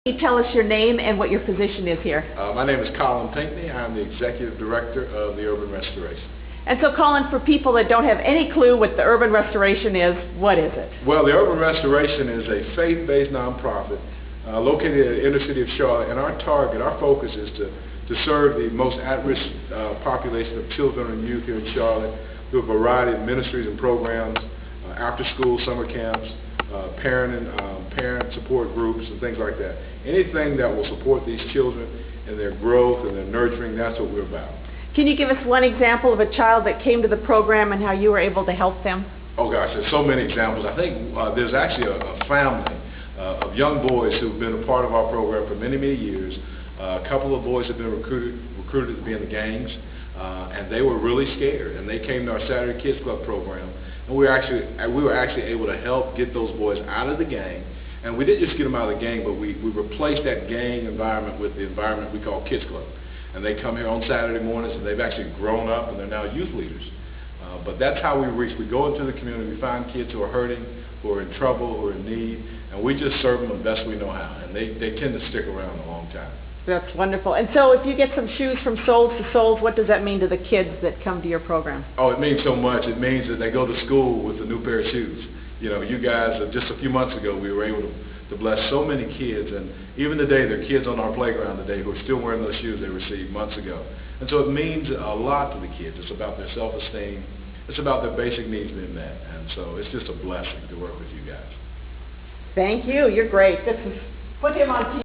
Can you tell us your name and what your position is here? My name is Colin Pinckney. I'm the Executive Director of the Urban Restoration. And so, Colin, for people that don't have any clue what the Urban Restoration is, what is it? Well, the Urban Restoration is a faith-based nonprofit located in the inner city of Charlotte, and our focus is to serve the most at-risk population of children and youth here in Charlotte through a variety of ministries and programs, after-school summer camps, parent support groups and things like that. Anything that will support these children in their growth and their nurturing, that's what we're about. Can you give us one example of a child that came to the program and how you were able to help them? Oh gosh, there's so many examples. I think there's actually a family of young boys who've been a part of our program for many, many years. A couple of boys have been recruited to be in the gangs, and they were really scared, and they came to our Saturday Kids Club program, and we were actually able to help get those boys out of the gang. And we didn't just get them out of the gang, but we replaced that gang environment with the environment we call Kids Club. And they come here on Saturday mornings, and they've actually grown up, and they're now youth leaders. But that's how we reach. We go into the community, we find kids who are hurting, who are in trouble, who are in need, and we just serve them the best we know how. And they tend to stick around a long time. That's wonderful. And so if you get some shoes from Souls to Souls, what does that mean to the kids that come to your program? Oh, it means so much. It means that they go to school with a new pair of shoes. You know, you guys, just a few months ago, we were able to bless so many kids, and even today, there are kids on our playground today who are still wearing those shoes they received months ago. And so it means a lot to the kids. It's about their self-esteem. It's about their basic needs being met. And so it's just a blessing to work with you guys. Thank you. You're great. Put him on TV.